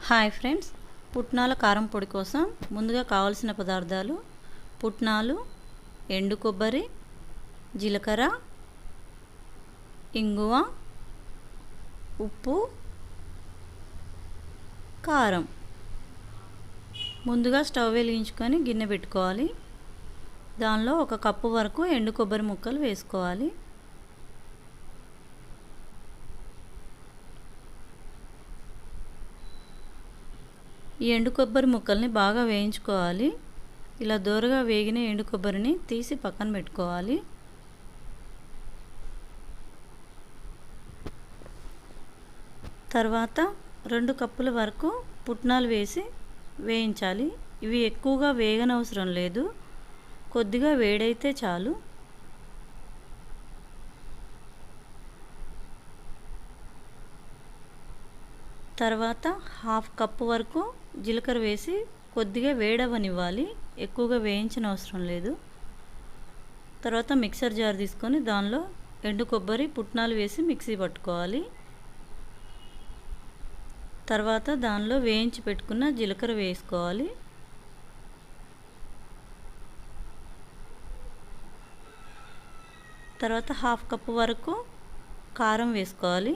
Hi friends, పుట్నాల కారం పొడి కోసం ముందుగా కావాల్సిన పదార్థాలు: పుట్నాలు, ఎండు కొబ్బరి, జీలకర్ర, ఇంగువ, ఉప్పు, కారం. ముందుగా స్టవ్ వెలిగించుకొని గిన్నె పెట్టుకోవాలి. దానిలో 1 కప్పు వరకు ఎండు కొబ్బరి ముక్కలు వేసుకోవాలి. ఈ ఎండు కొబ్బరి ముక్కల్ని బాగా వేయించుకోవాలి. ఇలా దోరగా వేగిన ఎండు కొబ్బరిని తీసి పక్కన పెట్టుకోవాలి. తర్వాత 2 కప్పుల వరకు పుట్నాలు వేసి వేయించాలి. ఇవి ఎక్కువగా వేగనవసరం లేదు, కొద్దిగా వేడైతే చాలు. తర్వాత 1/2 కప్పు వరకు జీలకర్ర వేసి కొద్దిగా వేడవనివ్వాలి, ఎక్కువగా వేయించిన అవసరం లేదు. తర్వాత మిక్సర్ జార్ తీసుకొని దానిలో ఎండు కొబ్బరి, పుట్నాలు వేసి మిక్సీ పట్టుకోవాలి. తర్వాత దానిలో వేయించి పెట్టుకున్న జీలకర్ర వేసుకోవాలి. తర్వాత 1/2 కప్పు వరకు కారం వేసుకోవాలి.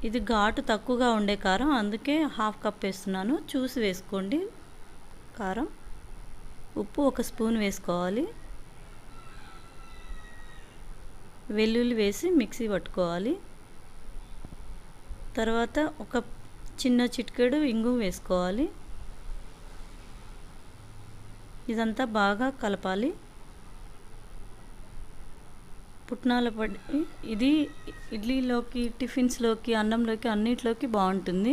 ఇది ఘాటు తక్కువగా ఉండే కారం, అందుకే 1/2 కప్ వేస్తున్నాను, చూసి వేసుకోండి కారం. ఉప్పు 1 స్పూన్ వేసుకోవాలి. వెల్లుల్లి వేసి మిక్సీ పట్టుకోవాలి. తర్వాత ఒక చిన్న చిటికెడు ఇంగువ వేసుకోవాలి. ఇదంతా బాగా కలపాలి. పుట్నాల పొడి ఇది ఇడ్లీలోకి, టిఫిన్స్లోకి, అన్నంలోకి అన్నిట్లోకి బాగుంటుంది.